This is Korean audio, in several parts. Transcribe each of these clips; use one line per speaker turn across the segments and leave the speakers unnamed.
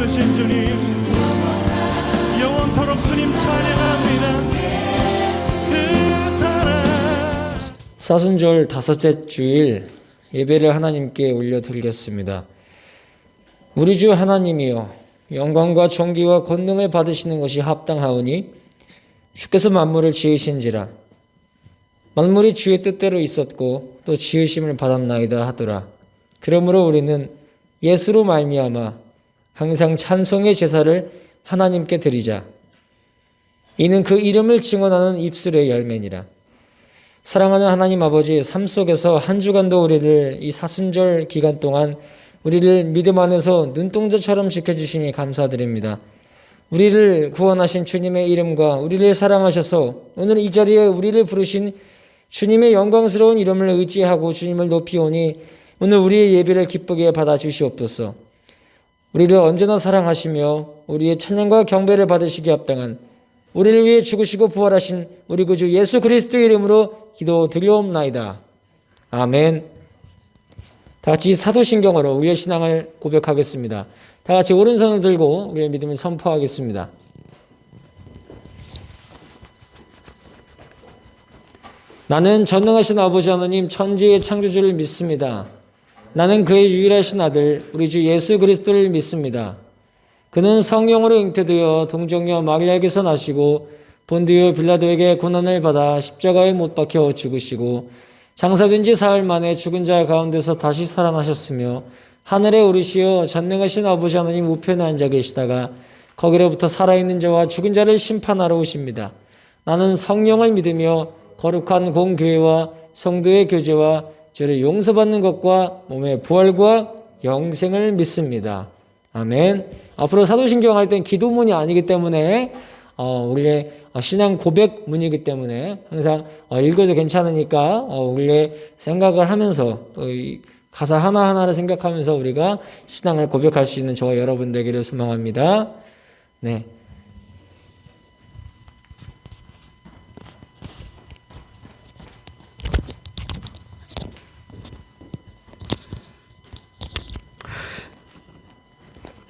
크신 주님, 영원토록 주님 찬양합니다. 그 사랑.
사순절 다섯째 주일 예배를 하나님께 올려드리겠습니다. 우리 주 하나님이여, 영광과 존귀와 권능을 받으시는 것이 합당하오니 주께서 만물을 지으신지라. 만물이 주의 뜻대로 있었고 또 지으심을 받았나이다 하더라. 그러므로 우리는 예수로 말미암아 항상 찬송의 제사를 하나님께 드리자. 이는 그 이름을 증언하는 입술의 열매니라. 사랑하는 하나님 아버지, 삶 속에서 한 주간도 우리를 이 사순절 기간 동안 우리를 믿음 안에서 눈동자처럼 지켜주시니 감사드립니다. 우리를 구원하신 주님의 이름과 우리를 사랑하셔서 오늘 이 자리에 우리를 부르신 주님의 영광스러운 이름을 의지하고 주님을 높이오니 오늘 우리의 예배를 기쁘게 받아주시옵소서. 우리를 언제나 사랑하시며 우리의 찬양과 경배를 받으시기 합당한 우리를 위해 죽으시고 부활하신 우리 구주 예수 그리스도의 이름으로 기도드리옵나이다. 아멘. 다 같이 사도신경으로 우리의 신앙을 고백하겠습니다. 다 같이 오른손을 들고 우리의 믿음을 선포하겠습니다. 나는 전능하신 아버지 하나님 천지의 창조주를 믿습니다. 나는 그의 유일하신 아들 우리 주 예수 그리스도를 믿습니다. 그는 성령으로 잉태되어 동정녀 마리아에게서 나시고 본디오 빌라도에게 고난을 받아 십자가에 못 박혀 죽으시고 장사된 지 사흘 만에 죽은 자 가운데서 다시 살아나셨으며 하늘에 오르시어 전능하신 아버지 하나님 우편에 앉아 계시다가 거기로부터 살아있는 자와 죽은 자를 심판하러 오십니다. 나는 성령을 믿으며 거룩한 공교회와 성도의 교제와 죄를 용서받는 것과 몸의 부활과 영생을 믿습니다. 아멘. 앞으로 사도신경 할 땐 기도문이 아니기 때문에 우리의 신앙 고백문이기 때문에 항상 읽어도 괜찮으니까 우리의 생각을 하면서 또 이 가사 하나하나를 생각하면서 우리가 신앙을 고백할 수 있는 저와 여러분 되기를 소망합니다. 네.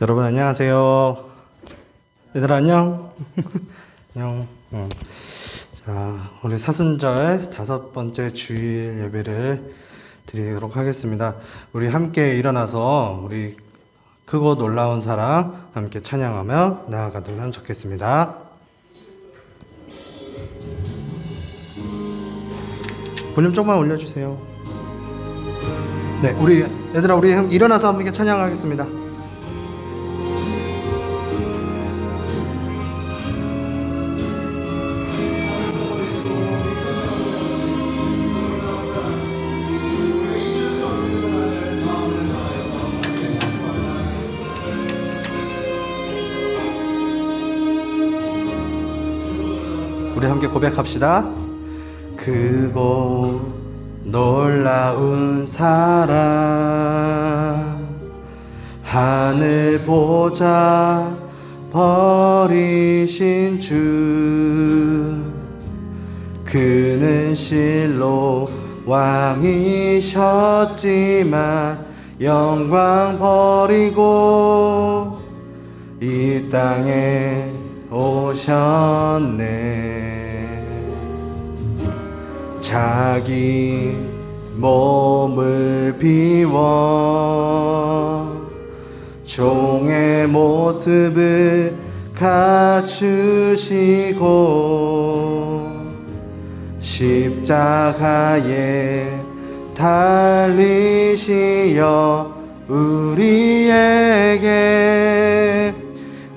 여러분 안녕하세요. 얘들아 안녕. 안녕. 자, 우리 사순절 5번째 주일 예배를 드리도록 하겠습니다. 우리 함께 일어나서 우리 크고 놀라운 사랑 함께 찬양하며 나아가도록 좋겠습니다. 볼륨 조금만 올려주세요. 네, 우리 얘들아 우리 일어나서 함께 찬양하겠습니다. 우리 함께 고백합시다. 크고 놀라운 사랑 하늘 보좌 버리신 주 그는 실로 왕이셨지만 영광 버리고 이 땅에 오셨네. 자기 몸을 비워 종의 모습을 갖추시고 십자가에 달리시어 우리에게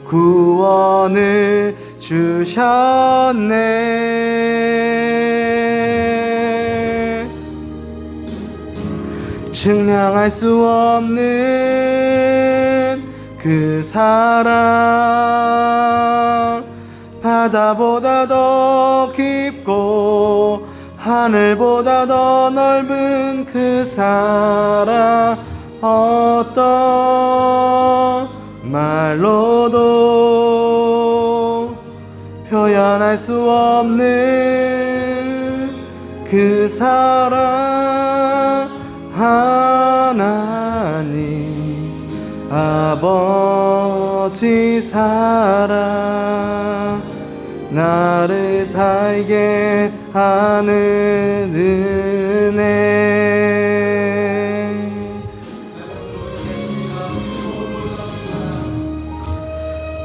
구원을 주셨네. 증명할 수 없는 그 사랑 바다보다 더 깊고 하늘보다 더 넓은 그 사랑 어떤 말로도 표현할 수 없는 그 사랑 하나님 아버지 사랑 나를 살게 하는 은혜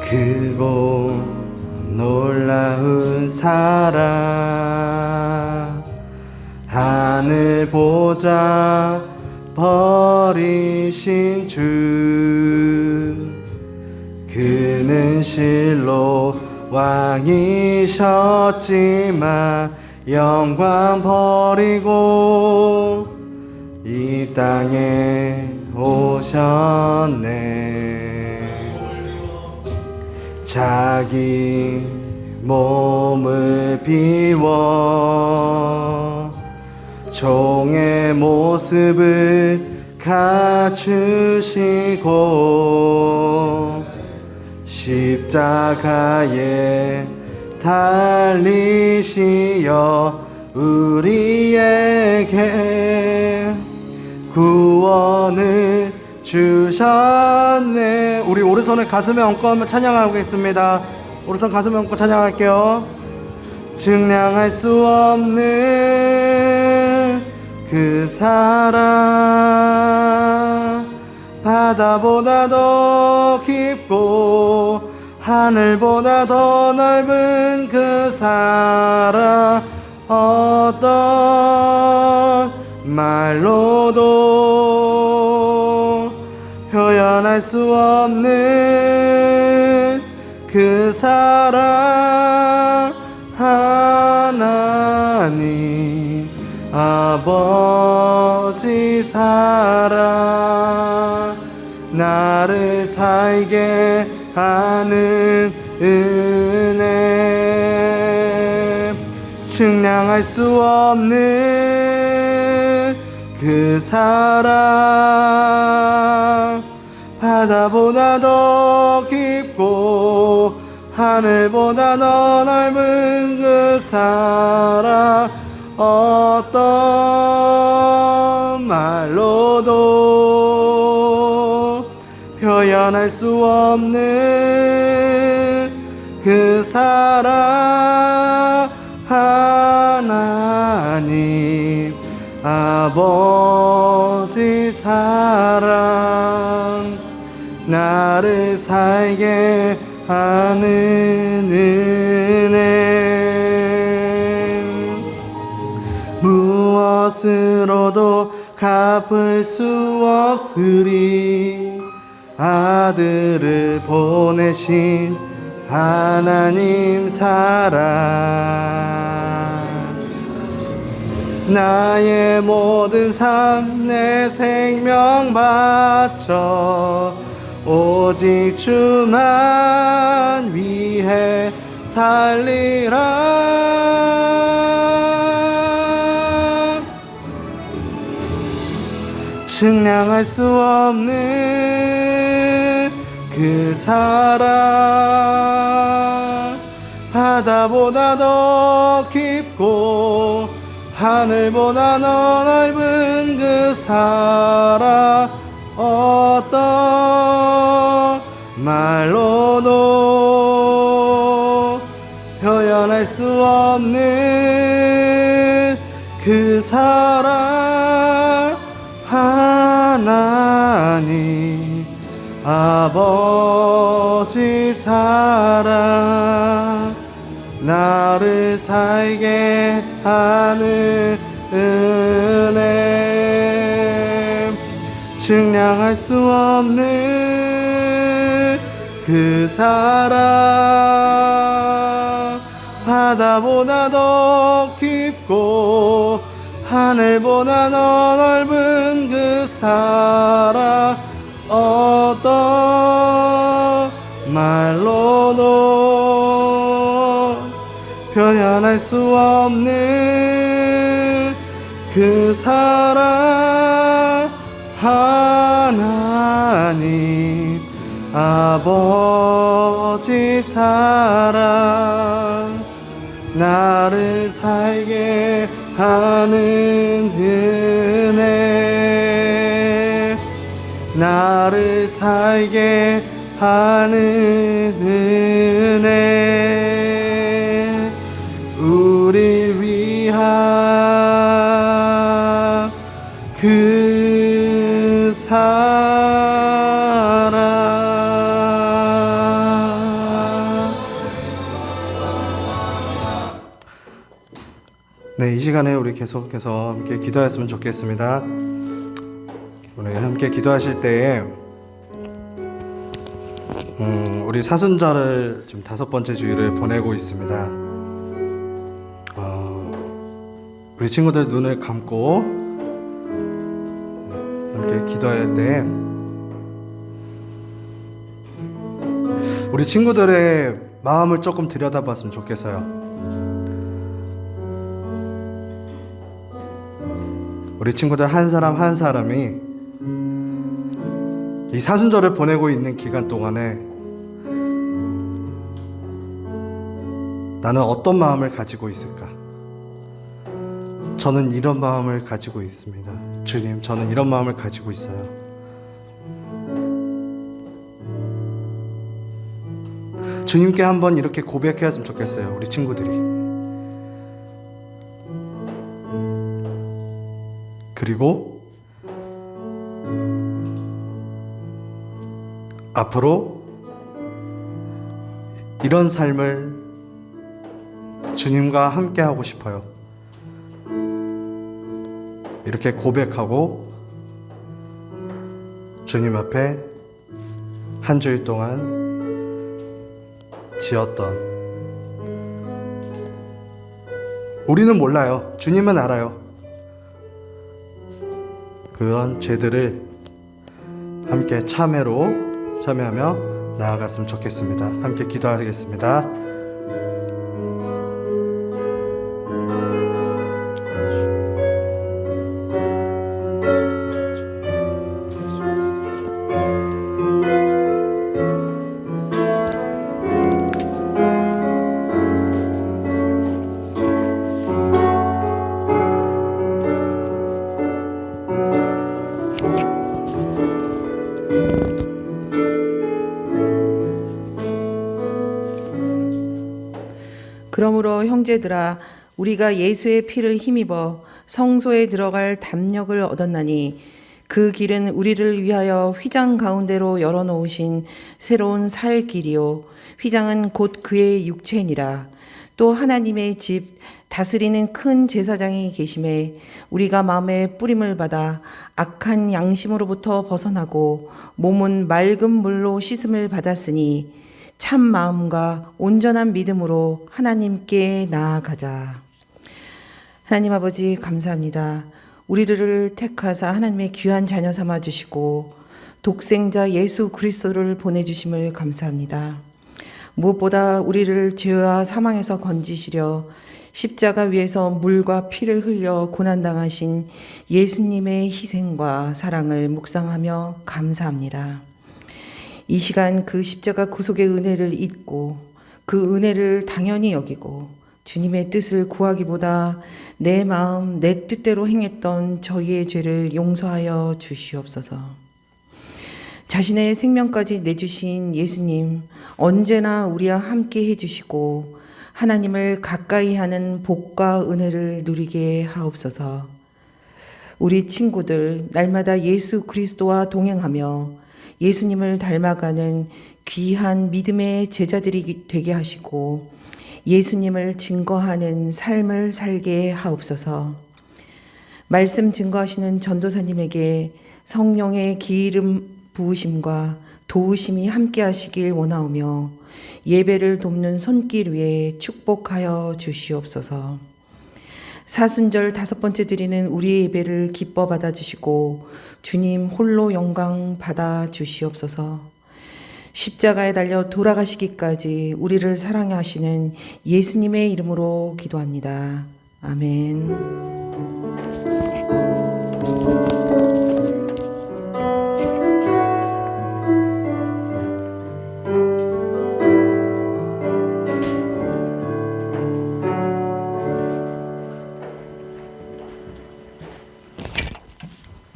크고 놀라운 사랑 하늘 보좌 버리신 주 그는 실로 왕이셨지만 영광 버리고 이 땅에 오셨네 자기 몸을 비워 종의 모습을 갖추시고 십자가에 달리시어 우리에게 구원을 주셨네. 우리 오른손을 가슴에 얹고 한번 찬양하겠습니다. 오른손 가슴에 얹고 찬양할게요. 증량할 수 없는 그 사랑 바다보다 더 깊고 하늘보다 더 넓은 그 사랑 어떤 말로도 표현할 수 없는 그 사랑 하나님 아버지 사랑 나를 살게 하는 은혜 측량할 수 없는 그 사랑 바다보다 더 깊고 하늘보다 더 넓은 그 사랑 어떤 말로도 표현할 수 없는 그 사랑 하나님 아버지 사랑 나를 살게 하는 은혜 무엇으로도 갚을 수 없으리 아들을 보내신 하나님 사랑 나의 모든 삶 내 생명 바쳐 오직 주만 위해 살리라 측량할 수 없는 그 사랑 바다보다 더 깊고 하늘보다 더 넓은 그 사랑 어떤 말로도 표현할 수 없는 그 사랑 하나님 아버지 사랑 나를 살게 하는 은혜 측량할 수 없는 그 사랑 바다보다 더 깊고 하늘보다 더 넓은 그 사랑 어떤 말로도 표현할 수 없는 그 사랑 하나님 아버지 사랑 나를 살게 하는 은혜 나를 살게 하는 은혜 우릴 위한 그 사랑. 네, 이 시간에 우리 계속해서 함께 기도했으면 좋겠습니다. 우리 함께 기도하실 때에 우리 사순절을 지금 5번째 주일을 보내고 있습니다. 우리 친구들 눈을 감고 함께 기도할 때 우리 친구들의 마음을 조금 들여다봤으면 좋겠어요. 우리 친구들 한 사람 한 사람이 이 사순절을 보내고 있는 기간 동안에 나는 어떤 마음을 가지고 있을까? 저는 이런 마음을 가지고 있습니다. 주님, 저는 이런 마음을 가지고 있어요. 주님께 한번 이렇게 고백했으면 좋겠어요. 우리 친구들이. 그리고 앞으로 이런 삶을 주님과 함께 하고 싶어요. 이렇게 고백하고 주님 앞에 한 주일 동안 지었던, 우리는 몰라요. 주님은 알아요. 그런 죄들을 함께 참여하며 나아갔으면 좋겠습니다. 함께 기도하겠습니다.
그러므로 형제들아 우리가 예수의 피를 힘입어 성소에 들어갈 담력을 얻었나니 그 길은 우리를 위하여 휘장 가운데로 열어놓으신 새로운 살 길이요 휘장은 곧 그의 육체니라. 또 하나님의 집 다스리는 큰 제사장이 계심에 우리가 마음의 뿌림을 받아 악한 양심으로부터 벗어나고 몸은 맑은 물로 씻음을 받았으니 참 마음과 온전한 믿음으로 하나님께 나아가자. 하나님 아버지 감사합니다. 우리들을 택하사 하나님의 귀한 자녀 삼아 주시고 독생자 예수 그리스도를 보내주심을 감사합니다. 무엇보다 우리를 죄와 사망에서 건지시려 십자가 위에서 물과 피를 흘려 고난당하신 예수님의 희생과 사랑을 묵상하며 감사합니다. 이 시간 그 십자가 구속의 은혜를 잊고 그 은혜를 당연히 여기고 주님의 뜻을 구하기보다 내 마음 내 뜻대로 행했던 저희의 죄를 용서하여 주시옵소서. 자신의 생명까지 내주신 예수님 언제나 우리와 함께 해주시고 하나님을 가까이 하는 복과 은혜를 누리게 하옵소서. 우리 친구들 날마다 예수 그리스도와 동행하며 예수님을 닮아가는 귀한 믿음의 제자들이 되게 하시고 예수님을 증거하는 삶을 살게 하옵소서. 말씀 증거하시는 전도사님에게 성령의 기름 부으심과 도우심이 함께 하시길 원하오며 예배를 돕는 손길 위에 축복하여 주시옵소서. 사순절 5번째 드리는 우리의 예배를 기뻐 받아주시고 주님 홀로 영광 받아 주시옵소서. 십자가에 달려 돌아가시기까지 우리를 사랑하시는 예수님의 이름으로 기도합니다. 아멘.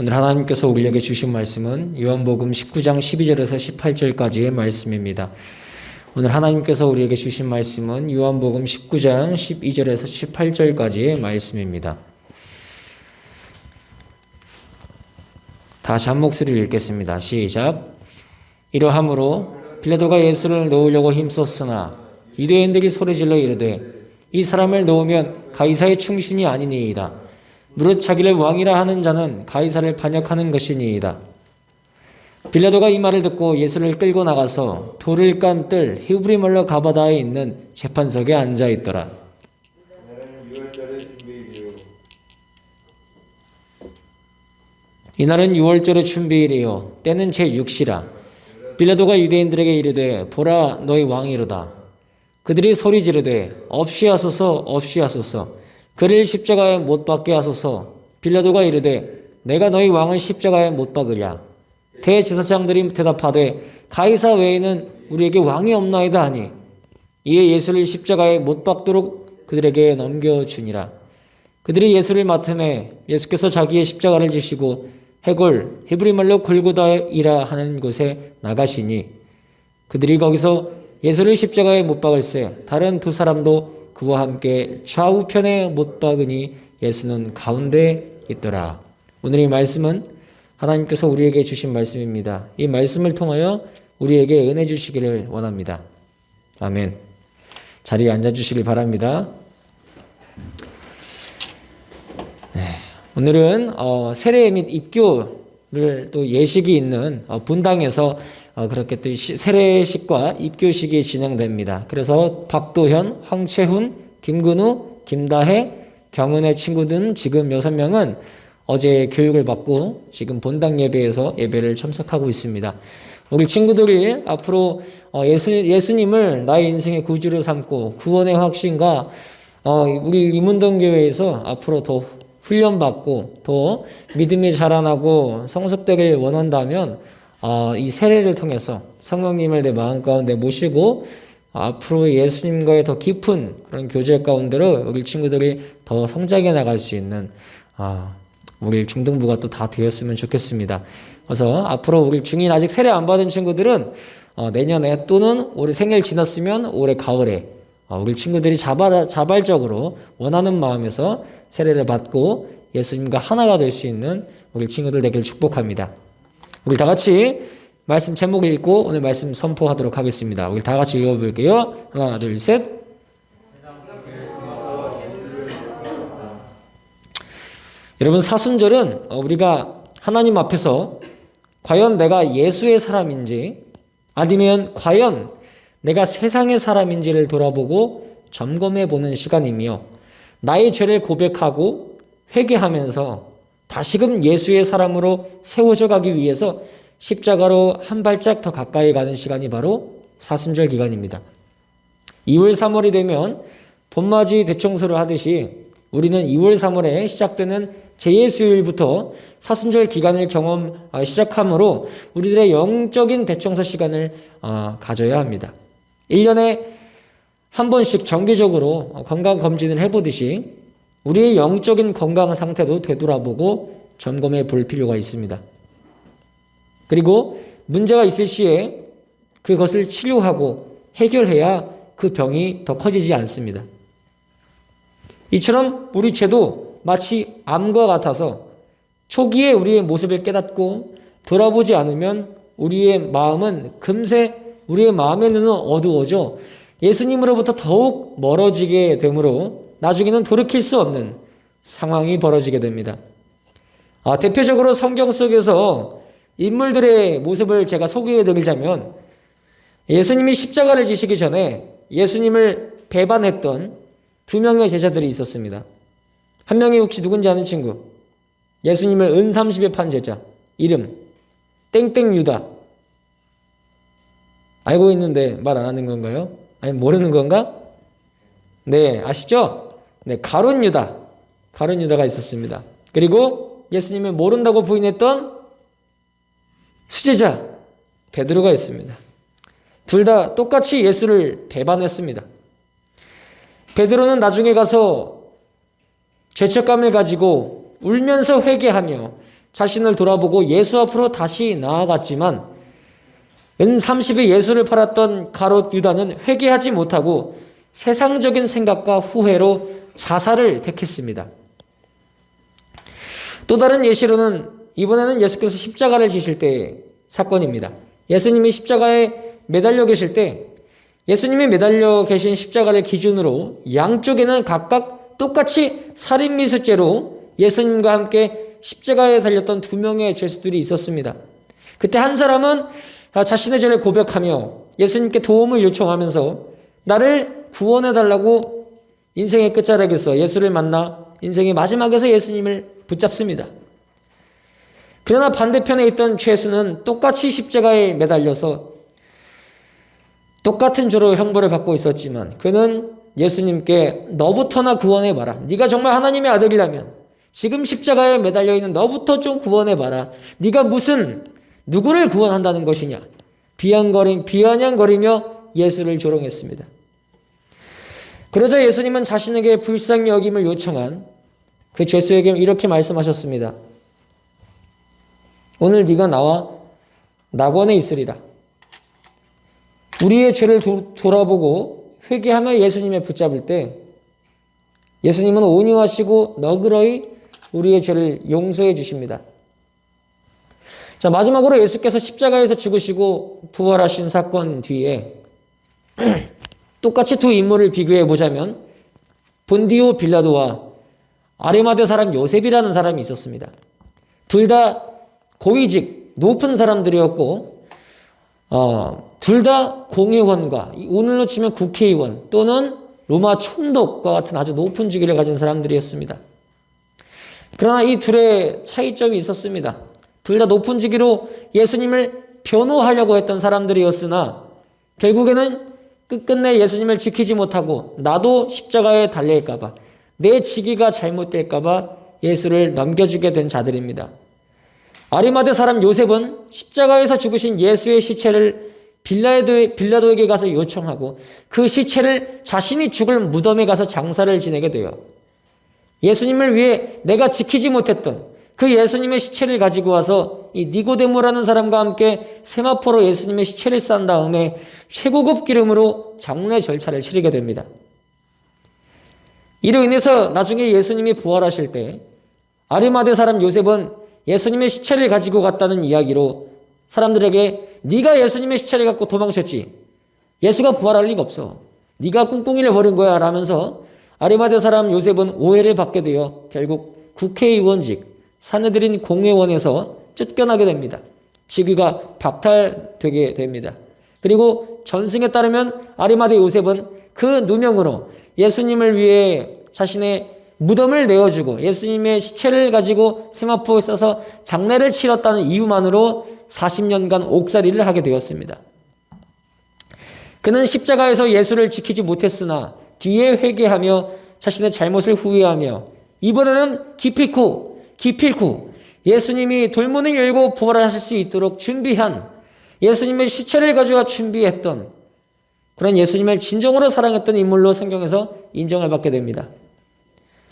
오늘 하나님께서 우리에게 주신 말씀은 요한복음 19장 12절에서 18절까지의 말씀입니다. 오늘 하나님께서 우리에게 주신 말씀은 요한복음 19장 12절에서 18절까지의 말씀입니다. 다 같이 한 목소리를 읽겠습니다. 시작. 이러함으로 빌라도가 예수를 놓으려고 힘썼으나 유대인들이 소리질러 이르되 이 사람을 놓으면 가이사의 충신이 아니니이다. 무릇 자기를 왕이라 하는 자는 가이사를 반역하는 것이니이다. 빌라도가 이 말을 듣고 예수를 끌고 나가서 돌을 깐 뜰 히브리말로 가바다에 있는 재판석에 앉아 있더라. 이날은 6월절의 준비일이요 때는 제6시라. 빌라도가 유대인들에게 이르되 보라 너희 왕이로다. 그들이 소리 지르되 없이 하소서 없이 하소서 그를 십자가에 못 박게 하소서. 빌라도가 이르되 내가 너희 왕을 십자가에 못 박으랴. 대제사장들이 대답하되 가이사 외에는 우리에게 왕이 없나이다 하니 이에 예수를 십자가에 못 박도록 그들에게 넘겨주니라. 그들이 예수를 맡음에 예수께서 자기의 십자가를 지시고 해골 히브리말로 골고다이라 하는 곳에 나가시니 그들이 거기서 예수를 십자가에 못 박을새 다른 두 사람도 그와 함께 좌우편에 못 박으니 예수는 가운데 있더라. 오늘 이 말씀은 하나님께서 우리에게 주신 말씀입니다. 이 말씀을 통하여 우리에게 은혜 주시기를 원합니다. 아멘. 자리에 앉아주시길 바랍니다. 네. 오늘은 세례 및 입교를 또 예식이 있는 분당에서 그렇게 또 세례식과 입교식이 진행됩니다. 그래서 박도현, 황채훈, 김근우, 김다혜, 경은의 친구들 지금 6명은 어제 교육을 받고 지금 본당 예배에서 예배를 참석하고 있습니다. 우리 친구들이 앞으로 예수님을 나의 인생의 구주로 삼고 구원의 확신과 우리 이문동교회에서 앞으로 더 훈련받고 더 믿음이 자라나고 성숙되길 원한다면 이 세례를 통해서 성령님을 내 마음 가운데 모시고 앞으로 예수님과의 더 깊은 그런 교제 가운데로 우리 친구들이 더 성장해 나갈 수 있는 우리 중등부가 또 다 되었으면 좋겠습니다. 그래서 앞으로 우리 중인 아직 세례 안 받은 친구들은 내년에 또는 올해 생일 지났으면 올해 가을에 우리 친구들이 자발적으로 원하는 마음에서 세례를 받고 예수님과 하나가 될 수 있는 우리 친구들 되길 축복합니다. 우리 다 같이 말씀 제목 읽고 오늘 말씀 선포하도록 하겠습니다. 우리 다 같이 읽어볼게요. 하나, 둘, 셋. 여러분, 사순절은 우리가 하나님 앞에서 과연 내가 예수의 사람인지 아니면 과연 내가 세상의 사람인지를 돌아보고 점검해 보는 시간이며 나의 죄를 고백하고 회개하면서 다시금 예수의 사람으로 세워져 가기 위해서 십자가로 한 발짝 더 가까이 가는 시간이 바로 사순절 기간입니다. 2월, 3월이 되면 봄맞이 대청소를 하듯이 우리는 2월, 3월에 시작되는 제2수요일부터 사순절 기간을 시작하므로 우리들의 영적인 대청소 시간을 가져야 합니다. 1년에 한 번씩 정기적으로 건강검진을 해보듯이 우리의 영적인 건강 상태도 되돌아보고 점검해 볼 필요가 있습니다. 그리고 문제가 있을 시에 그것을 치료하고 해결해야 그 병이 더 커지지 않습니다. 이처럼 우리 죄도 마치 암과 같아서 초기에 우리의 모습을 깨닫고 돌아보지 않으면 우리의 마음은 금세 우리의 마음의 눈은 어두워져 예수님으로부터 더욱 멀어지게 되므로 나중에는 돌이킬 수 없는 상황이 벌어지게 됩니다. 대표적으로 성경 속에서 인물들의 모습을 제가 소개해 드리자면 예수님이 십자가를 지시기 전에 예수님을 배반했던 2명의 제자들이 있었습니다. 한 명이 혹시 누군지 아는 친구? 예수님을 은 30에 판 제자. 이름 땡땡 유다. 알고 있는데 말 안 하는 건가요? 아니 모르는 건가? 네, 아시죠? 네, 가룟 유다. 가룟 유다가 있었습니다. 그리고 예수님을 모른다고 부인했던 수제자 베드로가 있습니다. 둘 다 똑같이 예수를 배반했습니다. 베드로는 나중에 가서 죄책감을 가지고 울면서 회개하며 자신을 돌아보고 예수 앞으로 다시 나아갔지만 은 30에 예수를 팔았던 가롯 유다는 회개하지 못하고 세상적인 생각과 후회로 자살을 택했습니다. 또 다른 예시로는 이번에는 예수께서 십자가를 지실 때의 사건입니다. 예수님이 십자가에 매달려 계실 때 예수님이 매달려 계신 십자가를 기준으로 양쪽에는 각각 똑같이 살인미수죄로 예수님과 함께 십자가에 달렸던 두 명의 죄수들이 있었습니다. 그때 한 사람은 자신의 죄를 고백하며 예수님께 도움을 요청하면서 나를 구원해달라고 인생의 끝자락에서 예수를 만나 인생의 마지막에서 예수님을 붙잡습니다. 그러나 반대편에 있던 죄수는 똑같이 십자가에 매달려서 똑같은 죄로 형벌을 받고 있었지만 그는 예수님께 너부터나 구원해봐라. 네가 정말 하나님의 아들이라면 지금 십자가에 매달려 있는 너부터 좀 구원해봐라. 네가 무슨 누구를 구원한다는 것이냐. 비아냥거리며 예수를 조롱했습니다. 그러자 예수님은 자신에게 불쌍히 여김을 요청한 그 죄수에게 이렇게 말씀하셨습니다. 오늘 네가 나와 낙원에 있으리라. 우리의 죄를 돌아보고 회개하며 예수님을 붙잡을 때 예수님은 온유하시고 너그러이 우리의 죄를 용서해 주십니다. 자, 마지막으로 예수께서 십자가에서 죽으시고 부활하신 사건 뒤에 똑같이 두 인물을 비교해 보자면 본디오 빌라도와 아리마대 사람 요셉이라는 사람이 있었습니다. 둘 다 고위직 높은 사람들이었고 둘 다 공회원과 오늘로 치면 국회의원 또는 로마 총독과 같은 아주 높은 직위를 가진 사람들이었습니다. 그러나 이 둘의 차이점이 있었습니다. 둘 다 높은 직위로 예수님을 변호하려고 했던 사람들이었으나 결국에는 끝끝내 예수님을 지키지 못하고 나도 십자가에 달릴까봐 내 직위가 잘못될까봐 예수를 넘겨주게 된 자들입니다. 아리마대 사람 요셉은 십자가에서 죽으신 예수의 시체를 빌라도에게 가서 요청하고 그 시체를 자신이 죽을 무덤에 가서 장사를 지내게 돼요. 예수님을 위해 내가 지키지 못했던 그 예수님의 시체를 가지고 와서 이 니고데모라는 사람과 함께 세마포로 예수님의 시체를 싼 다음에 최고급 기름으로 장례 절차를 치르게 됩니다. 이로 인해서 나중에 예수님이 부활하실 때 아리마대 사람 요셉은 예수님의 시체를 가지고 갔다는 이야기로 사람들에게 네가 예수님의 시체를 갖고 도망쳤지. 예수가 부활할 리가 없어. 네가 꿍꿍이를 벌인 거야 라면서 아리마대 사람 요셉은 오해를 받게 되어 결국 국회의원직 사내들인 공회원에서 쫓겨나게 됩니다. 직위가 박탈되게 됩니다. 그리고 전승에 따르면 아리마대 요셉은 그 누명으로 예수님을 위해 자신의 무덤을 내어주고 예수님의 시체를 가지고 세마포에 써서 장례를 치렀다는 이유만으로 40년간 옥살이를 하게 되었습니다. 그는 십자가에서 예수를 지키지 못했으나 뒤에 회개하며 자신의 잘못을 후회하며 이번에는 기필코 예수님이 돌문을 열고 부활하실 수 있도록 준비한 예수님의 시체를 가져와 준비했던 그런 예수님을 진정으로 사랑했던 인물로 성경에서 인정을 받게 됩니다.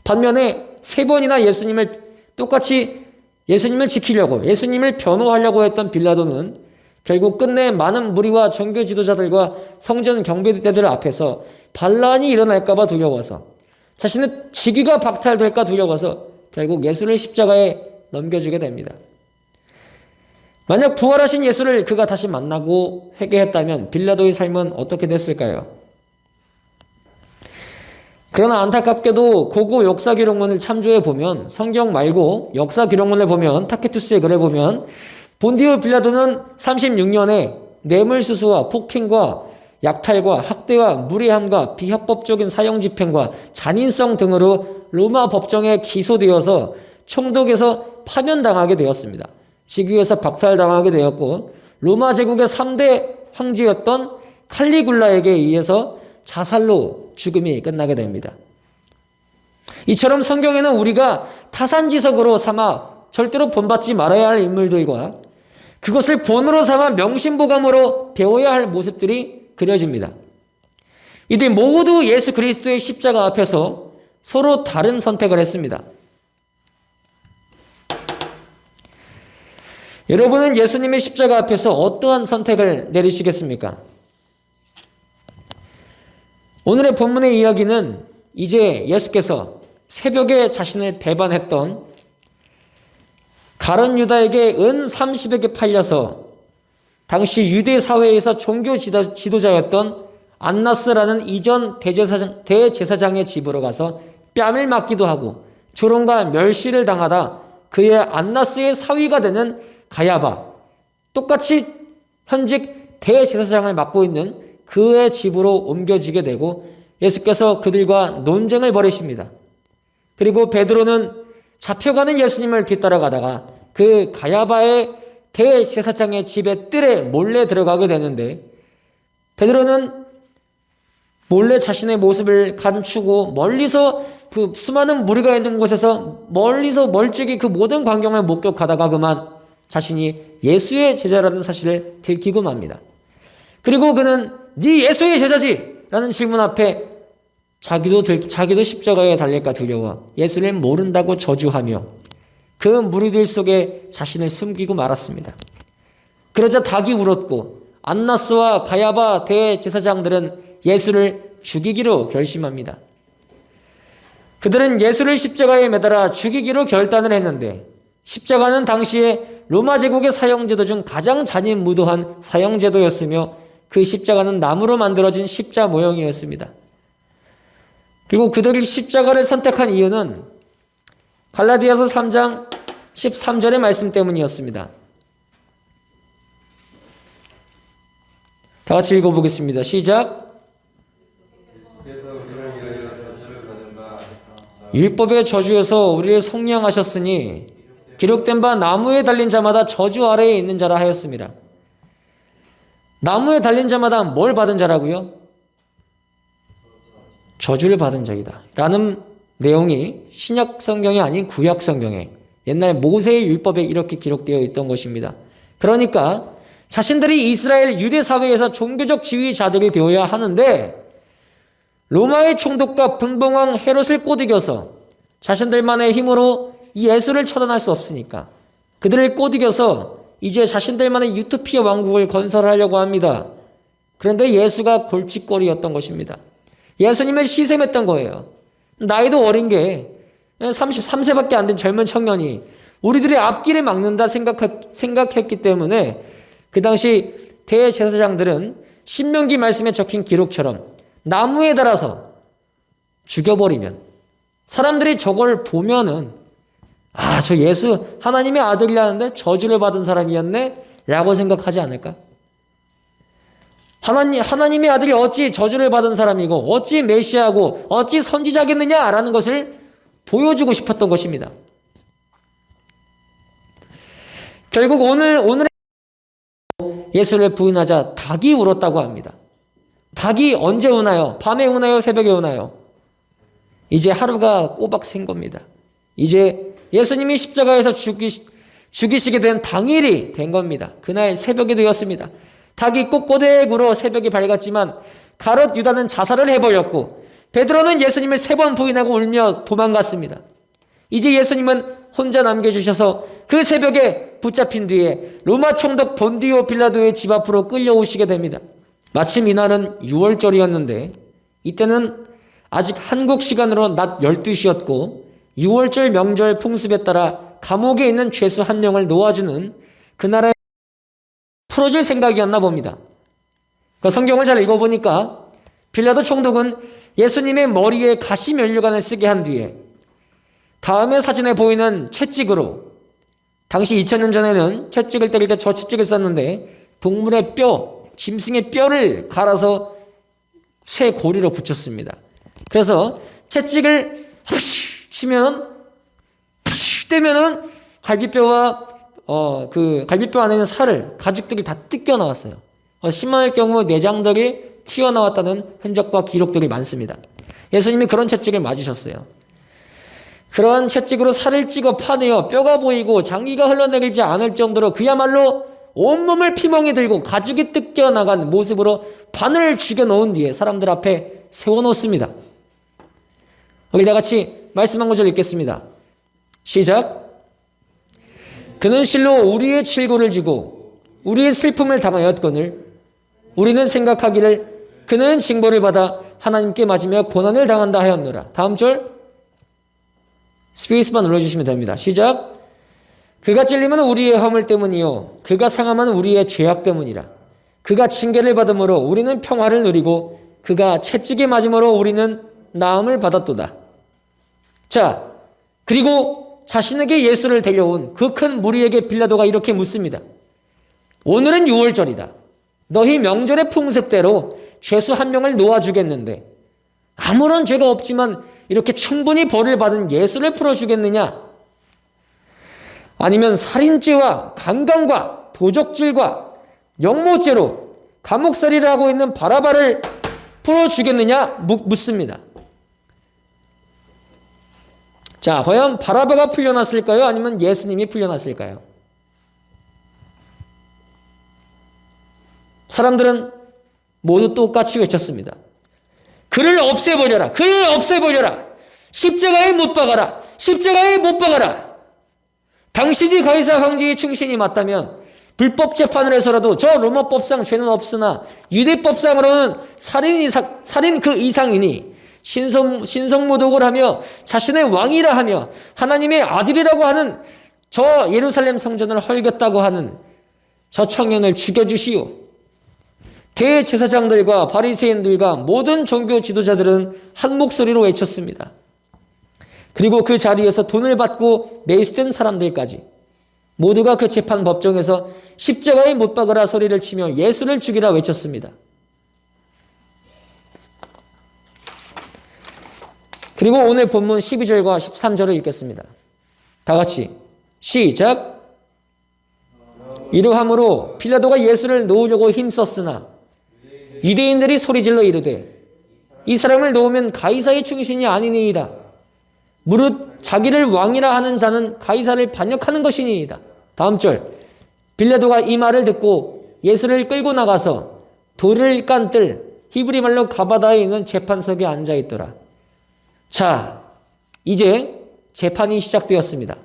반면에 3번이나 똑같이 예수님을 지키려고 예수님을 변호하려고 했던 빌라도는 결국 끝내 많은 무리와 종교 지도자들과 성전 경비대들 앞에서 반란이 일어날까 봐 두려워서 자신의 직위가 박탈될까 두려워서 결국 예수를 십자가에 넘겨주게 됩니다. 만약 부활하신 예수를 그가 다시 만나고 회개했다면 빌라도의 삶은 어떻게 됐을까요? 그러나 안타깝게도 고고 역사기록문을 참조해 보면 성경 말고 역사기록문을 보면 타케투스의 글을 보면 본디오 빌라도는 36년에 뇌물수수와 폭행과 약탈과 학대와 무례함과 비합법적인 사형집행과 잔인성 등으로 로마 법정에 기소되어서 총독에서 파면당하게 되었습니다. 직위에서 박탈당하게 되었고 로마 제국의 3대 황제였던 칼리굴라에게 의해서 자살로 죽음이 끝나게 됩니다. 이처럼 성경에는 우리가 타산지석으로 삼아 절대로 본받지 말아야 할 인물들과 그것을 본으로 삼아 명심보감으로 배워야 할 모습들이 그려집니다. 이들 모두 예수 그리스도의 십자가 앞에서 서로 다른 선택을 했습니다. 여러분은 예수님의 십자가 앞에서 어떠한 선택을 내리시겠습니까? 오늘의 본문의 이야기는 이제 예수께서 새벽에 자신을 배반했던 가룟 유다에게 은 30에게 팔려서 당시 유대 사회에서 종교 지도자였던 안나스라는 이전 대제사장의 집으로 가서 뺨을 맞기도 하고 조롱과 멸시를 당하다 그의 안나스의 사위가 되는 가야바, 똑같이 현직 대제사장을 맡고 있는 그의 집으로 옮겨지게 되고 예수께서 그들과 논쟁을 벌이십니다. 그리고 베드로는 잡혀가는 예수님을 뒤따라가다가 그 가야바의 대제사장의 집의 뜰에 몰래 들어가게 되는데 베드로는 몰래 자신의 모습을 감추고 멀리서 그 수많은 무리가 있는 곳에서 멀리서 멀찍이 그 모든 광경을 목격하다가 그만 자신이 예수의 제자라는 사실을 들키고 맙니다. 그리고 그는 네 예수의 제자지? 라는 질문 앞에 자기도 십자가에 달릴까 두려워 예수를 모른다고 저주하며 그 무리들 속에 자신을 숨기고 말았습니다. 그러자 닭이 울었고 안나스와 가야바 대제사장들은 예수를 죽이기로 결심합니다. 그들은 예수를 십자가에 매달아 죽이기로 결단을 했는데 십자가는 당시에 로마 제국의 사형제도 중 가장 잔인무도한 사형제도였으며 그 십자가는 나무로 만들어진 십자 모형이었습니다. 그리고 그들이 십자가를 선택한 이유는 갈라디아서 3장 13절의 말씀 때문이었습니다. 다 같이 읽어보겠습니다. 시작. 율법의 저주에서 우리를 속량하셨으니 기록된 바 나무에 달린 자마다 저주 아래에 있는 자라 하였습니다. 나무에 달린 자마다 뭘 받은 자라고요? 저주를 받은 자이다 라는 내용이 신약 성경이 아닌 구약 성경에 옛날 모세의 율법에 이렇게 기록되어 있던 것입니다. 그러니까 자신들이 이스라엘 유대 사회에서 종교적 지휘자들이 되어야 하는데 로마의 총독과 분봉왕 헤롯을 꼬드겨서 자신들만의 힘으로 이 예수를 처단할 수 없으니까 그들을 꼬드겨서 이제 자신들만의 유토피아 왕국을 건설하려고 합니다. 그런데 예수가 골칫거리였던 것입니다. 예수님을 시샘했던 거예요. 나이도 어린 게 33세밖에 안 된 젊은 청년이 우리들의 앞길을 막는다 생각했기 때문에 그 당시 대제사장들은 신명기 말씀에 적힌 기록처럼 나무에 달아서 죽여버리면 사람들이 저걸 보면은 저 예수 하나님의 아들이라는데 저주를 받은 사람이었네 라고 생각하지 않을까? 하나님의 아들이 어찌 저주를 받은 사람이고 어찌 메시아고 어찌 선지자겠느냐라는 것을 보여주고 싶었던 것입니다. 결국 오늘의 예수를 부인하자 닭이 울었다고 합니다. 닭이 언제 우나요? 밤에 우나요? 새벽에 우나요? 이제 하루가 꼬박 샌 겁니다. 이제 예수님이 십자가에서 죽이시게 된 당일이 된 겁니다. 그날 새벽이 되었습니다. 닭이 꼬꼬대에 굴어 새벽이 밝았지만 가롯 유다는 자살을 해버렸고 베드로는 예수님을 3번 부인하고 울며 도망갔습니다. 이제 예수님은 혼자 남겨주셔서 그 새벽에 붙잡힌 뒤에 로마 총독 본디오 빌라도의 집 앞으로 끌려오시게 됩니다. 마침 이날은 6월절이었는데 이때는 아직 한국 시간으로 낮 12시였고 6월절 명절 풍습에 따라 감옥에 있는 죄수 한 명을 놓아주는 그날의 풀어줄 생각이었나 봅니다. 그 성경을 잘 읽어보니까 빌라도 총독은 예수님의 머리에 가시 면류관을 쓰게 한 뒤에 다음의 사진에 보이는 채찍으로 당시 2000년 전에는 채찍을 때릴 때 저 채찍을 썼는데 동물의 뼈, 짐승의 뼈를 갈아서 쇠 고리로 붙였습니다. 그래서 채찍을 치면 떼면은 갈비뼈와 그 갈비뼈 안에 있는 살을 가죽들이 다 뜯겨 나왔어요. 심할 경우 내장들이 튀어나왔다는 흔적과 기록들이 많습니다. 예수님이 그런 채찍을 맞으셨어요. 그런 채찍으로 살을 찍어 파내어 뼈가 보이고 장기가 흘러내리지 않을 정도로 그야말로 온몸을 피멍이 들고 가죽이 뜯겨나간 모습으로 반을 죽여놓은 뒤에 사람들 앞에 세워놓습니다. 우리 다 같이 말씀 한 구절 읽겠습니다. 시작. 그는 실로 우리의 질고를 지고 우리의 슬픔을 당하였거늘 우리는 생각하기를 그는 징벌을 받아 하나님께 맞으며 고난을 당한다 하였노라. 다음 절 스페이스만 눌러주시면 됩니다. 시작. 그가 찔림은 우리의 허물 때문이요 그가 상함은 우리의 죄악 때문이라. 그가 징계를 받음으로 우리는 평화를 누리고 그가 채찍에 맞음으로 우리는 나음을 받았도다. 자, 그리고 자신에게 예수를 데려온 그 큰 무리에게 빌라도가 이렇게 묻습니다. 오늘은 6월절이다. 너희 명절의 풍습대로 죄수 한 명을 놓아주겠는데 아무런 죄가 없지만 이렇게 충분히 벌을 받은 예수를 풀어주겠느냐? 아니면 살인죄와 강간과 도적질과 영모죄로 감옥살이를 하고 있는 바라바를 풀어주겠느냐? 묻습니다. 자, 과연 바라바가 풀려났을까요? 아니면 예수님이 풀려났을까요? 사람들은 모두 똑같이 외쳤습니다. 그를 없애버려라. 그를 없애버려라. 십자가에 못 박아라. 십자가에 못 박아라. 당신이 가이사 황제의 충신이 맞다면 불법 재판을 해서라도 저 로마법상 죄는 없으나 유대법상으로는 살인 그 이상이니 신성모독을 하며 자신의 왕이라 하며 하나님의 아들이라고 하는 저 예루살렘 성전을 헐겠다고 하는 저 청년을 죽여주시오. 대제사장들과 바리새인들과 모든 종교 지도자들은 한 목소리로 외쳤습니다. 그리고 그 자리에서 돈을 받고 매수된 사람들까지 모두가 그 재판 법정에서 십자가에 못 박으라 소리를 치며 예수를 죽이라 외쳤습니다. 그리고 오늘 본문 12절과 13절을 읽겠습니다. 다 같이 시작. 이러함으로 빌라도가 예수를 놓으려고 힘썼으나 유대인들이 소리질러 이르되 이 사람을 놓으면 가이사의 충신이 아니니이다. 무릇 자기를 왕이라 하는 자는 가이사를 반역하는 것이니이다. 다음 절. 빌라도가 이 말을 듣고 예수를 끌고 나가서 돌을 깐 뜰 히브리 말로 가바다에 있는 재판석에 앉아 있더라. 자, 이제 재판이 시작되었습니다.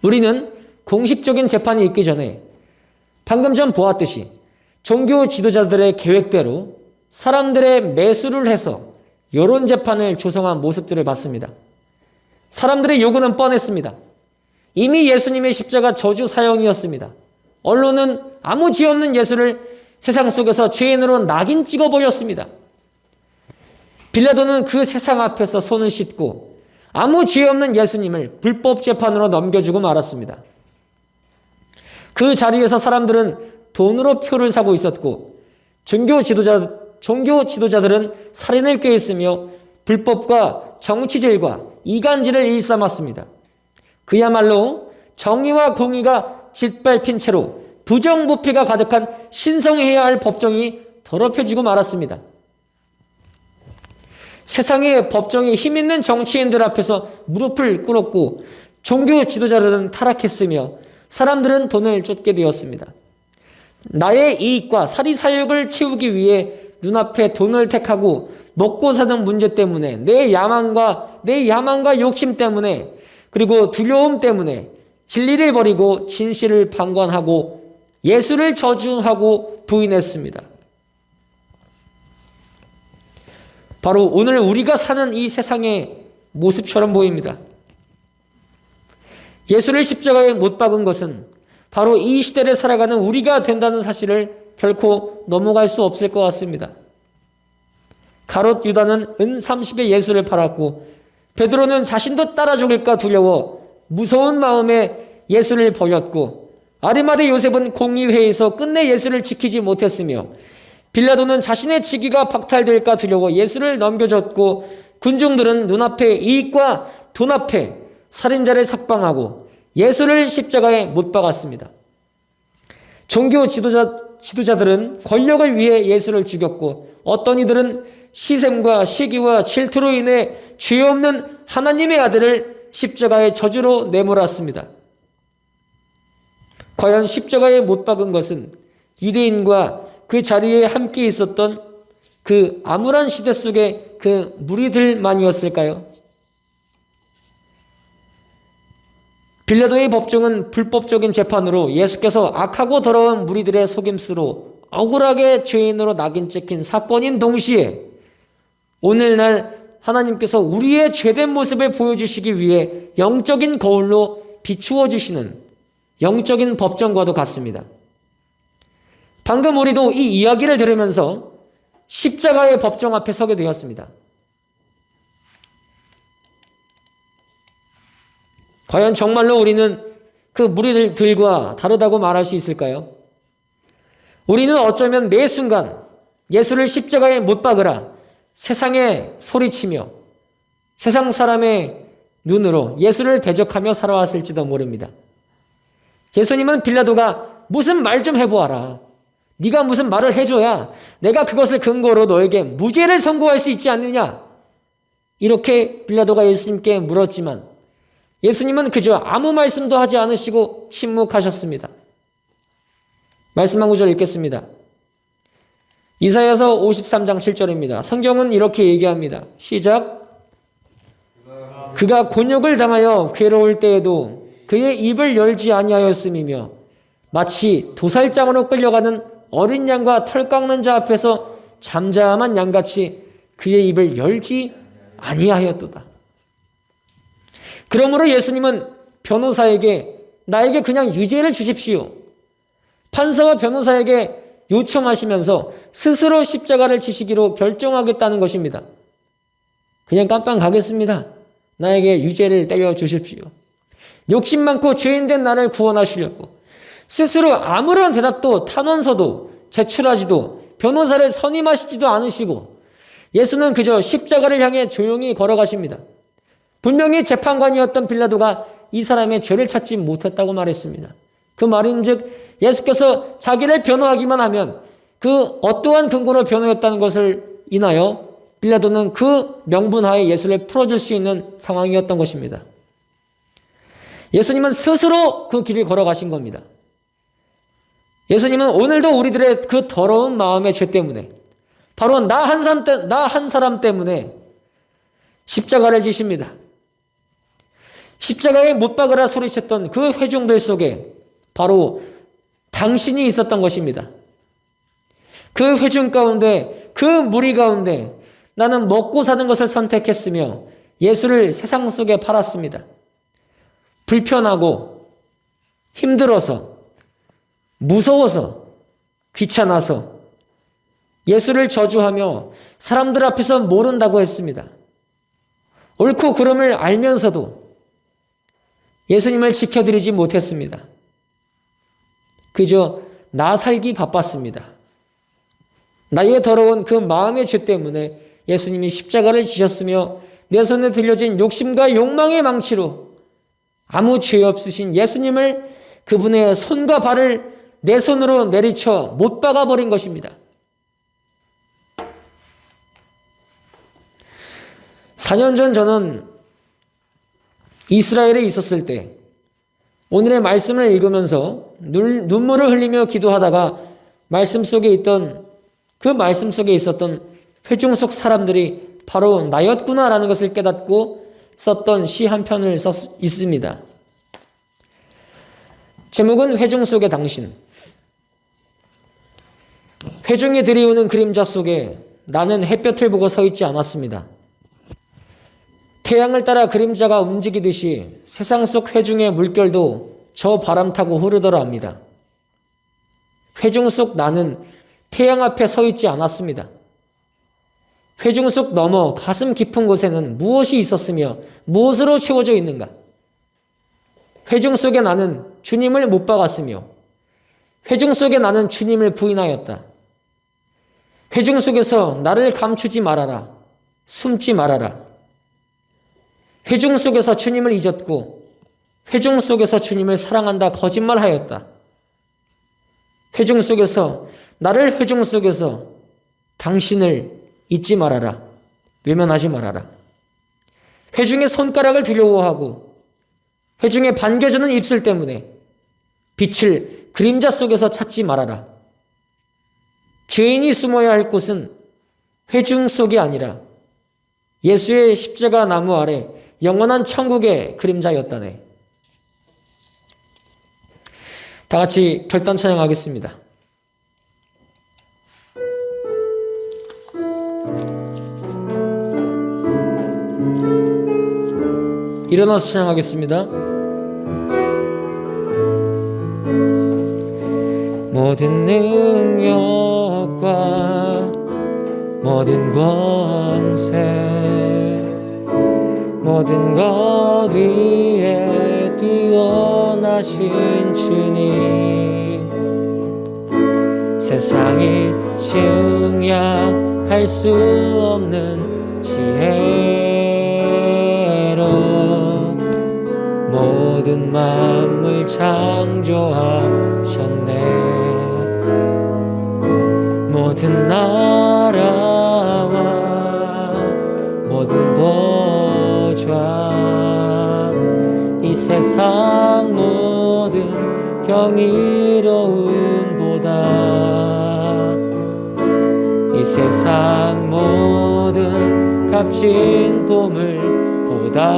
우리는 공식적인 재판이 있기 전에 방금 전 보았듯이 종교 지도자들의 계획대로 사람들의 매수를 해서 여론 재판을 조성한 모습들을 봤습니다. 사람들의 요구는 뻔했습니다. 이미 예수님의 십자가 저주 사형이었습니다. 언론은 아무 죄 없는 예수를 세상 속에서 죄인으로 낙인 찍어버렸습니다. 빌라도는 그 세상 앞에서 손을 씻고 아무 죄 없는 예수님을 불법 재판으로 넘겨주고 말았습니다. 그 자리에서 사람들은 돈으로 표를 사고 있었고 종교 지도자들은 살인을 꾀했으며 불법과 정치질과 이간질을 일삼았습니다. 그야말로 정의와 공의가 짓밟힌 채로 부정부패가 가득한 신성해야 할 법정이 더럽혀지고 말았습니다. 세상의 법정이 힘있는 정치인들 앞에서 무릎을 꿇었고 종교 지도자들은 타락했으며 사람들은 돈을 쫓게 되었습니다. 나의 이익과 사리사욕을 채우기 위해 눈앞에 돈을 택하고 먹고 사는 문제 때문에 내 야망과 욕심 때문에 그리고 두려움 때문에 진리를 버리고 진실을 방관하고 예수를 저주하고 부인했습니다. 바로 오늘 우리가 사는 이 세상의 모습처럼 보입니다. 예수를 십자가에 못 박은 것은 바로 이 시대를 살아가는 우리가 된다는 사실을 결코 넘어갈 수 없을 것 같습니다. 가롯 유다는 은 30에 예수를 팔았고 베드로는 자신도 따라 죽을까 두려워 무서운 마음에 예수를 버렸고 아리마대 요셉은 공의회에서 끝내 예수를 지키지 못했으며 빌라도는 자신의 직위가 박탈될까 두려워 예수를 넘겨줬고 군중들은 눈앞에 이익과 돈 앞에 살인자를 석방하고 예수를 십자가에 못 박았습니다. 종교 지도자들은 권력을 위해 예수를 죽였고 어떤 이들은 시샘과 시기와 질투로 인해 죄 없는 하나님의 아들을 십자가에 저주로 내몰았습니다. 과연 십자가에 못 박은 것은 유대인과 그 자리에 함께 있었던 그 암울한 시대 속의 그 무리들만이었을까요? 빌라도의 법정은 불법적인 재판으로 예수께서 악하고 더러운 무리들의 속임수로 억울하게 죄인으로 낙인 찍힌 사건인 동시에 오늘날 하나님께서 우리의 죄된 모습을 보여주시기 위해 영적인 거울로 비추어 주시는 영적인 법정과도 같습니다. 방금 우리도 이 이야기를 들으면서 십자가의 법정 앞에 서게 되었습니다. 과연 정말로 우리는 그 무리들과 다르다고 말할 수 있을까요? 우리는 어쩌면 매 순간 예수를 십자가에 못 박으라 세상에 소리치며 세상 사람의 눈으로 예수를 대적하며 살아왔을지도 모릅니다. 예수님은 빌라도가 무슨 말 좀 해보아라. 네가 무슨 말을 해줘야 내가 그것을 근거로 너에게 무죄를 선고할 수 있지 않느냐. 이렇게 빌라도가 예수님께 물었지만 예수님은 그저 아무 말씀도 하지 않으시고 침묵하셨습니다. 말씀 한 구절 읽겠습니다. 이사야서 53장 7절입니다. 성경은 이렇게 얘기합니다. 시작. 그가 곤욕을 당하여 괴로울 때에도 그의 입을 열지 아니하였음이며 마치 도살장으로 끌려가는 어린 양과 털 깎는 자 앞에서 잠잠한 양같이 그의 입을 열지 아니하였도다. 그러므로 예수님은 변호사에게 나에게 그냥 유죄를 주십시오. 판사와 변호사에게 요청하시면서 스스로 십자가를 지시기로 결정하겠다는 것입니다. 그냥 깜빵 가겠습니다. 나에게 유죄를 때려 주십시오. 욕심 많고 죄인된 나를 구원하시려고 스스로 아무런 대답도 탄원서도 제출하지도 변호사를 선임하시지도 않으시고 예수는 그저 십자가를 향해 조용히 걸어가십니다. 분명히 재판관이었던 빌라도가 이 사람의 죄를 찾지 못했다고 말했습니다. 그 말인즉 예수께서 자기를 변호하기만 하면 그 어떠한 근거로 변호했다는 것을 인하여 빌라도는 그 명분하에 예수를 풀어줄 수 있는 상황이었던 것입니다. 예수님은 스스로 그 길을 걸어가신 겁니다. 예수님은 오늘도 우리들의 그 더러운 마음의 죄 때문에 바로 나 한 사람 때문에 십자가를 지십니다. 십자가에 못 박으라 소리쳤던 그 회중들 속에 바로 당신이 있었던 것입니다. 그 회중 가운데, 그 무리 가운데 나는 먹고 사는 것을 선택했으며 예수를 세상 속에 팔았습니다. 불편하고 힘들어서 무서워서 귀찮아서 예수를 저주하며 사람들 앞에서 모른다고 했습니다. 옳고 그름을 알면서도 예수님을 지켜드리지 못했습니다. 그저 나 살기 바빴습니다. 나의 더러운 그 마음의 죄 때문에 예수님이 십자가를 지셨으며 내 손에 들려진 욕심과 욕망의 망치로 아무 죄 없으신 예수님을 그분의 손과 발을 내 손으로 내리쳐 못 박아버린 것입니다. 4년 전 저는 이스라엘에 있었을 때 오늘의 말씀을 읽으면서 눈물을 흘리며 기도하다가 말씀 속에 있던 그 말씀 속에 있었던 회중 속 사람들이 바로 나였구나라는 것을 깨닫고 썼던 시 한 편을 있습니다. 제목은 회중 속의 당신. 회중이 들이우는 그림자 속에 나는 햇볕을 보고 서 있지 않았습니다. 태양을 따라 그림자가 움직이듯이 세상 속 회중의 물결도 저 바람 타고 흐르더라 합니다. 회중 속 나는 태양 앞에 서 있지 않았습니다. 회중 속 넘어 가슴 깊은 곳에는 무엇이 있었으며 무엇으로 채워져 있는가? 회중 속에 나는 주님을 못 박았으며 회중 속에 나는 주님을 부인하였다. 회중 속에서 나를 감추지 말아라. 숨지 말아라. 회중 속에서 주님을 잊었고 회중 속에서 주님을 사랑한다 거짓말하였다. 회중 속에서 나를 회중 속에서 당신을 잊지 말아라. 외면하지 말아라. 회중의 손가락을 두려워하고 회중의 반겨주는 입술 때문에 빛을 그림자 속에서 찾지 말아라. 죄인이 숨어야 할 곳은 회중 속이 아니라 예수의 십자가 나무 아래 영원한 천국의 그림자였다네. 다 같이 결단 찬양하겠습니다. 일어나서 찬양하겠습니다. 모든 능력과 모든 권세 모든 것 위에 뛰어나신 주님 세상이 증량할 수 없는 지혜로 모든 만물 창조하셨네 모든 나라와 모든 보좌 이 세상 모든 경이로움보다 이 세상 모든 값진 보물보다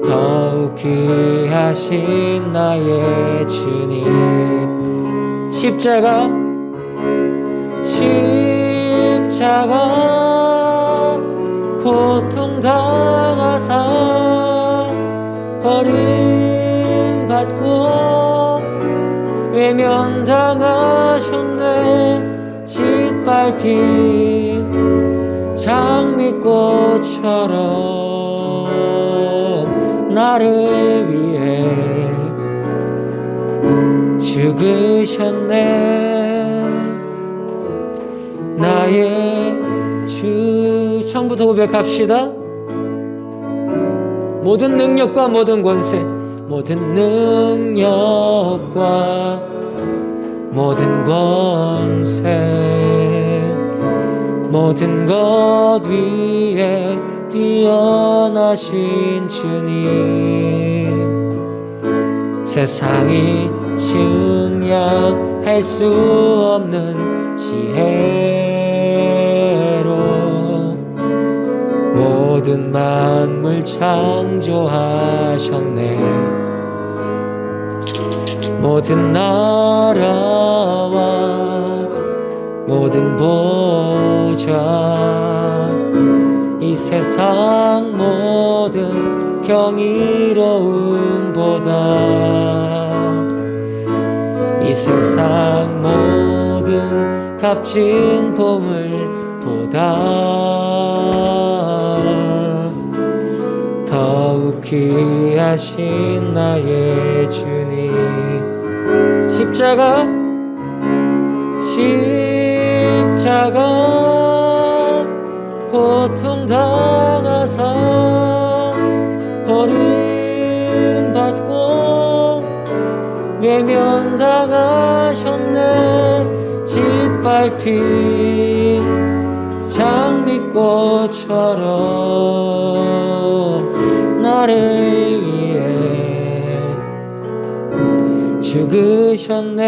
더욱 귀하신 나의 주님 십자가 고통당하사 버림받고 외면당하셨네 짓밟힌 장미꽃처럼 나를 위해 죽으셨네 나의 주 처음부터 고백합시다. 모든 능력과 모든 권세 모든 능력과 모든 권세 모든 것 위에 뛰어나신 주님 세상이 증량할 수 없는 지혜로 모든 만물 창조하셨네 모든 나라와 모든 보좌 이 세상 모든 경이로움보다 이 세상 모든 값진 보물보다 더욱 귀하신 나의 주님 십자가 고통당하사 버림받고 외면당하셨네 짓밟힌 장미꽃처럼 나를 위해 죽으셨네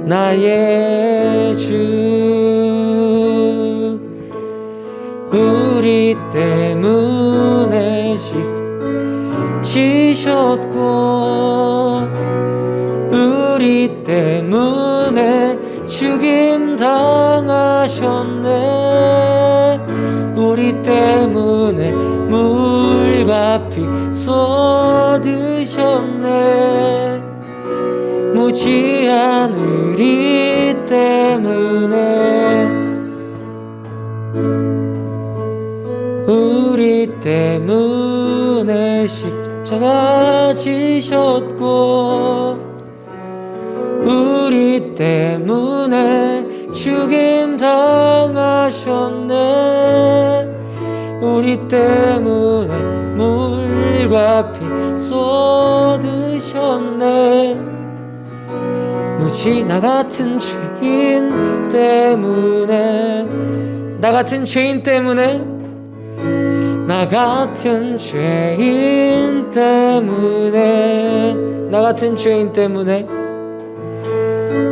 나의 주 우리 때문에 지셨고 우리 때문에 죽임 당하셨네 우리 때문에 물과 피 쏟으셨네 무지한 우리 때문에 우리 때문에 십자가 지셨고 우리 때문에 죽임 당하셨네 우리 때문에 물과 피 쏟으셨네 무지 나 같은 죄인 때문에 나 같은 죄인 때문에 나 같은 죄인 때문에 나 같은 죄인 때문에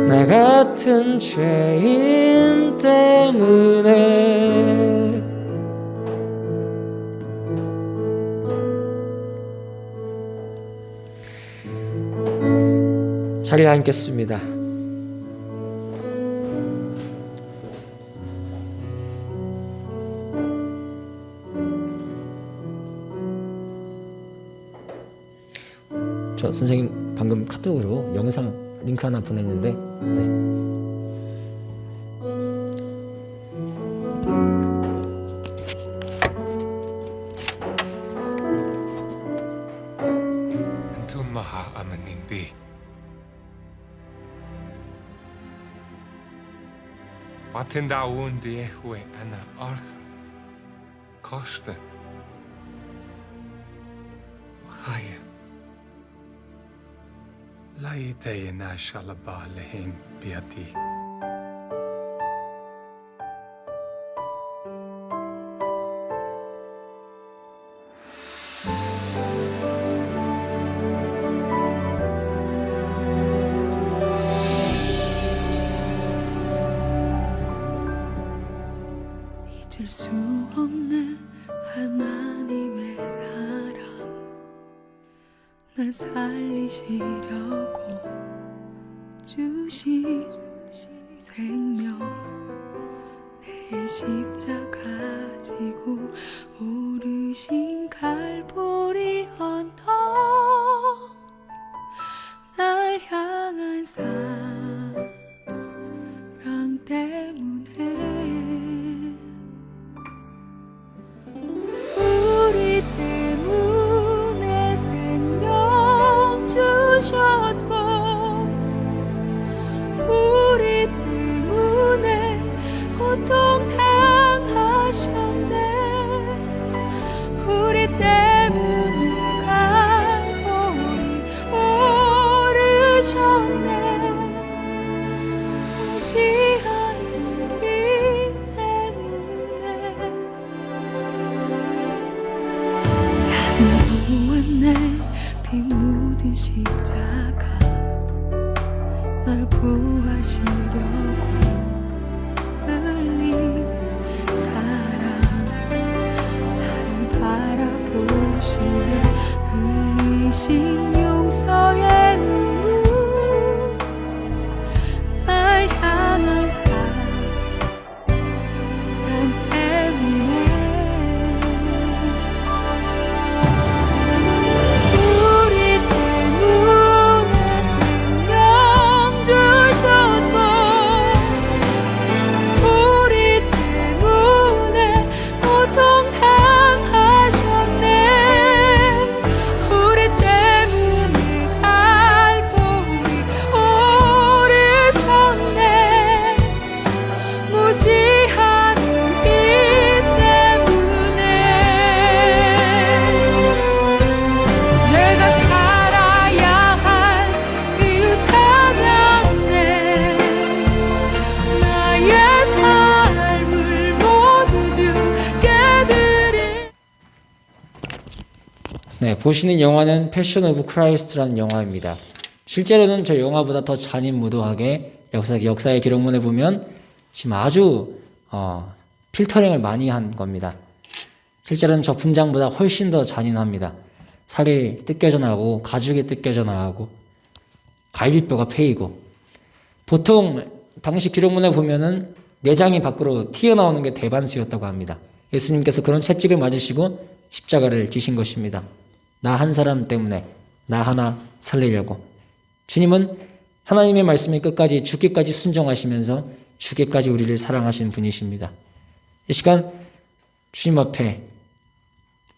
나 같은 죄인 때문에 자리에 앉겠습니다. 저 선생님 방금 카톡으로 영상 링크 하나 보냈는데 네.
أنتم مع أمن بي وتندعون دي هو أنا أرثر كوشتا وخايا لا يتينا شلبا لهم بيدي
잊을 수 없는 하나님의 사랑 날 살리시려고 주신 생명 내 십자가 지고 오르신 갈보리 언덕 날 향한 사랑 때문에 우리 때문에 생명 주셨고 우리 때문에 고통 당하셨네 우리 때문에 갈보리 오르셨네 무지한 우리 때문에 무한내 피 묻은 십자가 날 구하시려고 흘린 사랑 나를 바라보시며 흘리신 용서의 눈물 날 향한 사랑 때문에 우리 때문에 생명 주셨고 우리 때문에 고통 당하셨네 우리 때문에 갈보리 오르셨네 무지한 우리 때문에 내가 살아야 할 이유 찾았네 나의 삶을 모두 주께 드린
네, 보시는 영화는 패션 오브 크라이스트라는 영화입니다. 실제로는 저 영화보다 더 잔인무도하게 역사의 기록문에 보면 지금 아주 필터링을 많이 한 겁니다. 실제로는 저 분장보다 훨씬 더 잔인합니다. 살이 뜯겨져 나가고 가죽이 뜯겨져 나가고 갈비뼈가 패이고 보통 당시 기록문에 보면은 내장이 밖으로 튀어나오는 게 대반수였다고 합니다. 예수님께서 그런 채찍을 맞으시고 십자가를 지신 것입니다. 나 한 사람 때문에 나 하나 살리려고. 주님은 하나님의 말씀에 끝까지 죽기까지 순종하시면서 죽기까지 우리를 사랑하신 분이십니다. 이 시간 주님 앞에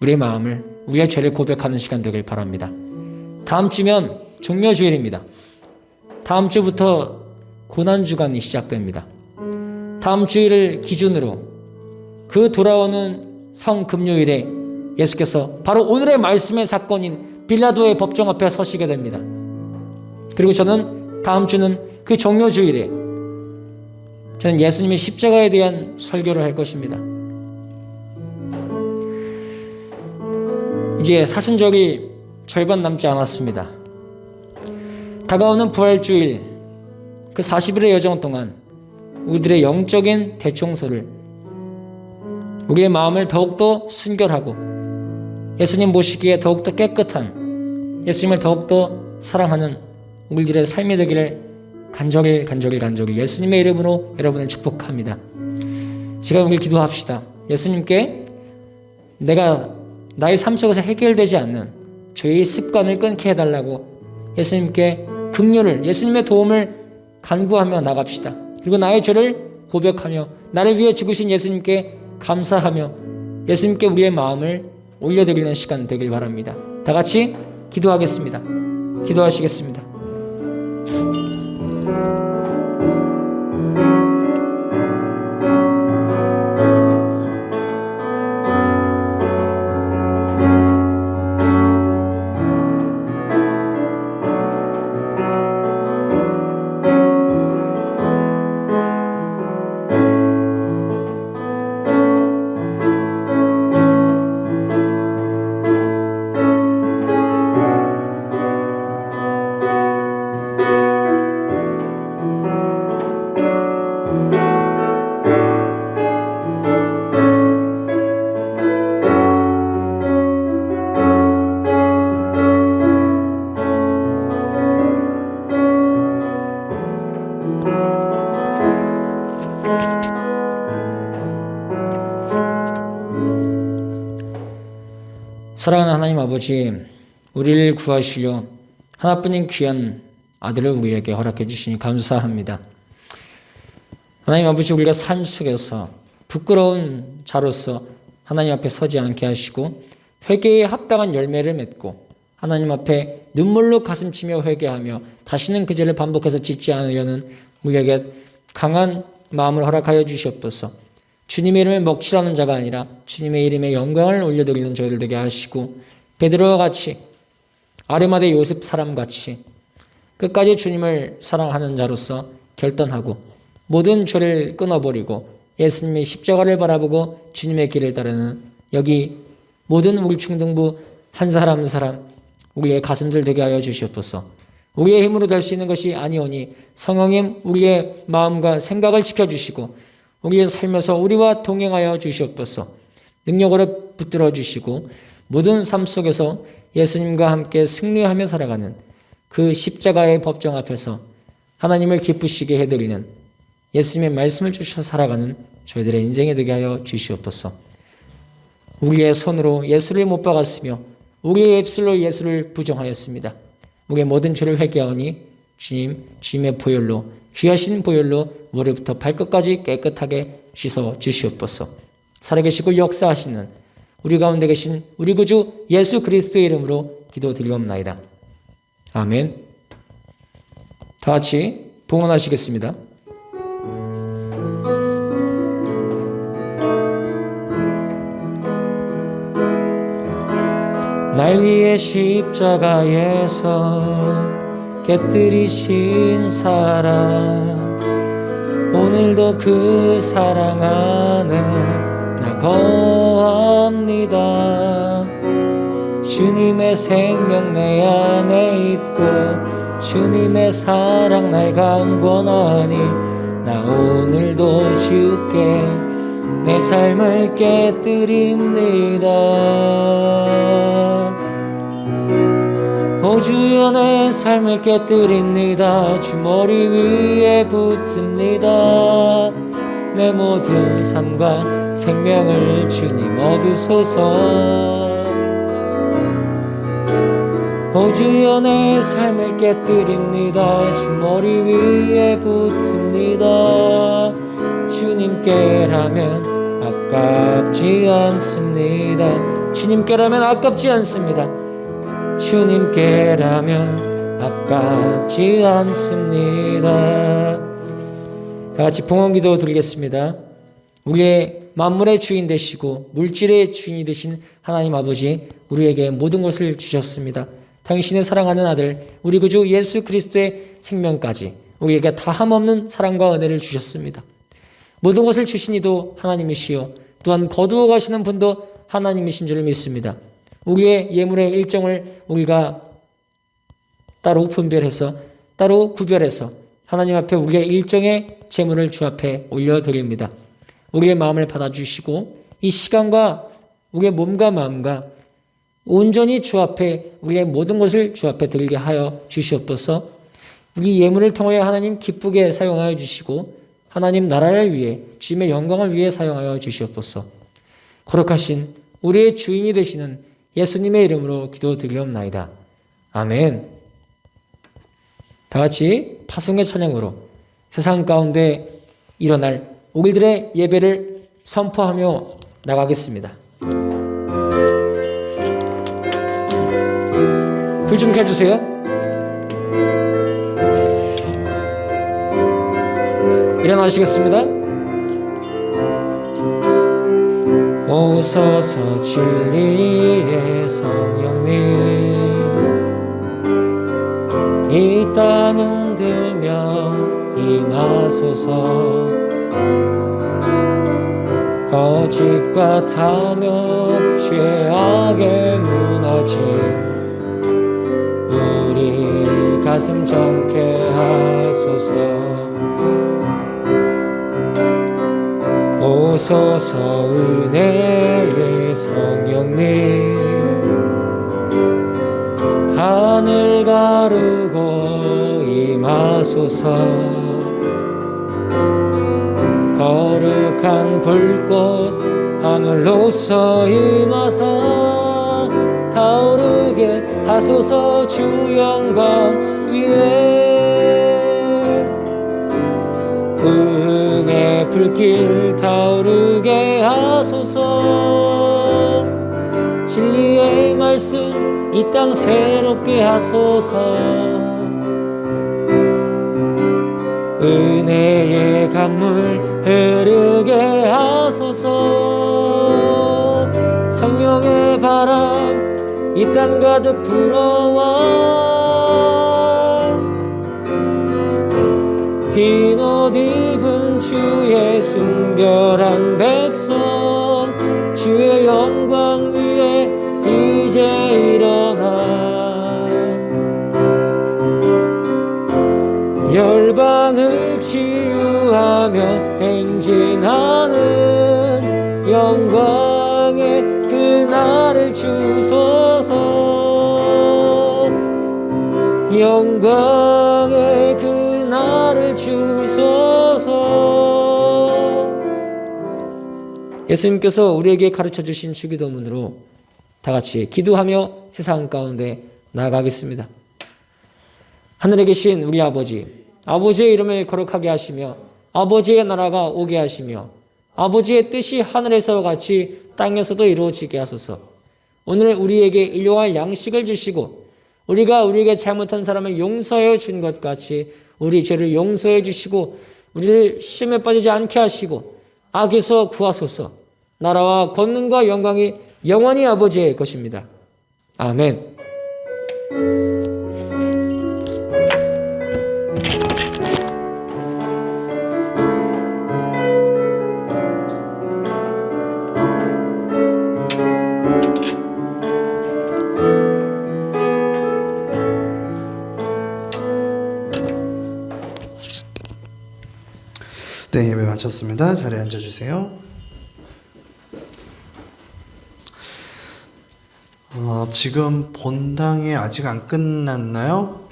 우리의 마음을 우리의 죄를 고백하는 시간 되길 바랍니다. 다음 주면 종려주일입니다. 다음 주부터 고난주간이 시작됩니다. 다음 주일을 기준으로 그 돌아오는 성금요일에 예수께서 바로 오늘의 말씀의 사건인 빌라도의 법정 앞에 서시게 됩니다. 그리고 저는 다음 주는 그 종려주일에 저는 예수님의 십자가에 대한 설교를 할 것입니다. 이제 사순절이 절반 남지 않았습니다. 다가오는 부활주일 그 40일의 여정 동안 우리들의 영적인 대청소를 우리의 마음을 더욱더 순결하고 예수님 보시기에 더욱더 깨끗한 예수님을 더욱더 사랑하는 우리들의 삶이 되기를 간절히 예수님의 이름으로 여러분을 축복합니다. 시간 우리 기도합시다. 예수님께 내가 나의 삶 속에서 해결되지 않는 죄의 습관을 끊게 해달라고 예수님께 긍휼을, 예수님의 도움을 간구하며 나갑시다. 그리고 나의 죄를 고백하며 나를 위해 죽으신 예수님께 감사하며 예수님께 우리의 마음을 올려드리는 시간 되길 바랍니다. 다 같이 기도하겠습니다. 기도하시겠습니다. 사랑하는 하나님 아버지, 우리를 구하시려 하나뿐인 귀한 아들을 우리에게 허락해 주시니 감사합니다. 하나님 아버지, 우리가 삶 속에서 부끄러운 자로서 하나님 앞에 서지 않게 하시고 회개에 합당한 열매를 맺고 하나님 앞에 눈물로 가슴치며 회개하며 다시는 그 죄를 반복해서 짓지 않으려는 우리에게 강한 마음을 허락하여 주시옵소서. 주님의 이름을 먹칠하는 자가 아니라 주님의 이름에 영광을 올려드리는 저희들 되게 하시고 베드로와 같이 아르마대 요셉 사람같이 끝까지 주님을 사랑하는 자로서 결단하고 모든 죄를 끊어버리고 예수님의 십자가를 바라보고 주님의 길을 따르는 여기 모든 우리 중등부 한 사람 한 사람 우리의 가슴들 되게 하여 주시옵소서. 우리의 힘으로 될 수 있는 것이 아니오니 성령님 우리의 마음과 생각을 지켜주시고 우리의 삶에서 우리와 동행하여 주시옵소서. 능력으로 붙들어 주시고 모든 삶 속에서 예수님과 함께 승리하며 살아가는 그 십자가의 법정 앞에서 하나님을 기쁘시게 해드리는 예수님의 말씀을 주셔 살아가는 저희들의 인생이 되게 하여 주시옵소서. 우리의 손으로 예수를 못 박았으며 우리의 입술로 예수를 부정하였습니다. 우리의 모든 죄를 회개하오니 주님, 주님의 보혈로 귀하신 보혈로 머리부터 발끝까지 깨끗하게 씻어 주시옵소서. 살아계시고 역사하시는 우리 가운데 계신 우리 구주 예수 그리스도의 이름으로 기도드리옵나이다. 아멘. 다 같이 봉헌하시겠습니다. 날 위해 십자가에서 깨뜨리신 사랑 오늘도 그 사랑 안에 나 거합니다. 주님의 생명 내 안에 있고 주님의 사랑 날 강권하니 나 오늘도 주께 내 삶을 깨뜨립니다. 오 주여 내 삶을 깨뜨립니다. 주 머리 위에 붙습니다. 내 모든 삶과 생명을 주님 얻으소서. 오 주여 내 삶을 깨뜨립니다. 주 머리 위에 붙습니다. 주님께라면 아깝지 않습니다. 주님께라면 아깝지 않습니다. 주님께라면 아깝지 않습니다. 다 같이 봉헌기도 드리겠습니다. 우리의 만물의 주인 되시고 물질의 주인이 되신 하나님 아버지, 우리에게 모든 것을 주셨습니다. 당신의 사랑하는 아들 우리 구주 예수 그리스도의 생명까지 우리에게 다함없는 사랑과 은혜를 주셨습니다. 모든 것을 주신 이도 하나님이시요 또한 거두어 가시는 분도 하나님이신 줄 믿습니다. 우리의 예물의 일정을 우리가 따로 분별해서 따로 구별해서 하나님 앞에 우리의 일정의 제물을 주 앞에 올려드립니다. 우리의 마음을 받아주시고 이 시간과 우리의 몸과 마음과 온전히 주 앞에 우리의 모든 것을 주 앞에 드리게 하여 주시옵소서. 이 예물을 통하여 하나님 기쁘게 사용하여 주시고 하나님 나라를 위해 주님의 영광을 위해 사용하여 주시옵소서. 거룩하신 우리의 주인이 되시는 예수님의 이름으로 기도드리옵나이다. 아멘. 다 같이 파송의 찬양으로 세상 가운데 일어날 우리들의 예배를 선포하며 나가겠습니다. 불 좀 켜주세요. 일어나시겠습니다. 오소서 진리의 성령님, 이 땅은 들며 임하소서. 거짓과 탐욕 죄악에 무너진 우리 가슴 정케 하소서. 오소서 은혜의 성령님, 하늘 가르고 임하소서. 거룩한 불꽃 하늘로서 임하사 타오르게 하소서. 주 영광 위에 부흥의 불길 타오르게 하소서. 진리의 말씀 이 땅 새롭게 하소서. 은혜의 강물 흐르게 하소서. 성령의 바람 이 땅 가득 불어와 흰 옷 입은 주의 순결한 백성, 주의 영광 위에 이제 일어나 열방을 치유하며 행진하는 영광의 그날을 주소서. 영광의 그날을 주소서. 예수님께서 우리에게 가르쳐 주신 주기도문으로 다 같이 기도하며 세상 가운데 나아가겠습니다. 하늘에 계신 우리 아버지, 아버지의 이름을 거룩하게 하시며 아버지의 나라가 오게 하시며 아버지의 뜻이 하늘에서 같이 땅에서도 이루어지게 하소서. 오늘 우리에게 일용할 양식을 주시고 우리가 우리에게 잘못한 사람을 용서해 준 것 같이 우리 죄를 용서해 주시고 우리를 시험에 빠지지 않게 하시고 악에서 구하소서. 나라와 권능과 영광이 영원히 아버지의 것입니다. 아멘.
네, 예배 마쳤습니다. 자리에 앉아주세요. 지금 본당이 아직 안 끝났나요?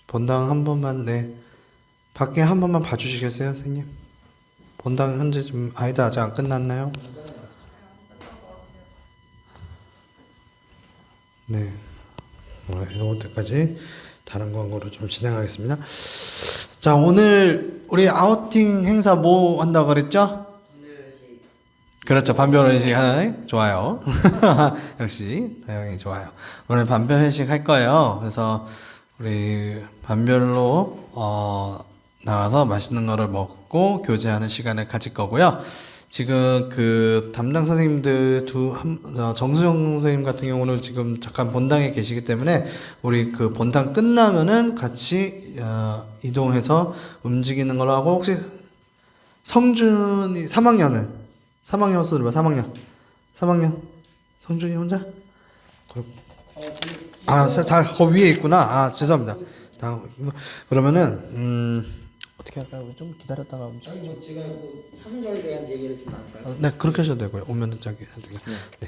본당 한 번만, 네, 밖에 한 번만 봐주시겠어요, 선생님? 본당 현재 지금 아이들 아직 안 끝났나요? 네, 이럴 때까지 다른 광고로 좀 진행하겠습니다. 자, 오늘 우리 아우팅 행사 뭐 한다고 그랬죠? 그렇죠. 반별 회식 하나 좋아요. 역시 다영이 좋아요. 오늘 반별 회식 할 거예요. 그래서 우리 반별로 나가서 맛있는 거를 먹고 교제하는 시간을 가질 거고요. 지금 그 담당 선생님들 정수영 선생님 같은 경우는 지금 잠깐 본당에 계시기 때문에 우리 그 본당 끝나면은 같이 이동해서 움직이는 걸로 하고, 혹시 성준이 3학년은 3학년 소리 봐. 3학년 성준이 혼자? 다 거기 위에 있구나. 죄송합니다. 그러면은 어떻게 할까요? 좀 기다렸다가
제가 사순절에 대한 얘기를 좀 나눌까요?
네, 그렇게 하셔도 되고요. 오면은 저기 네.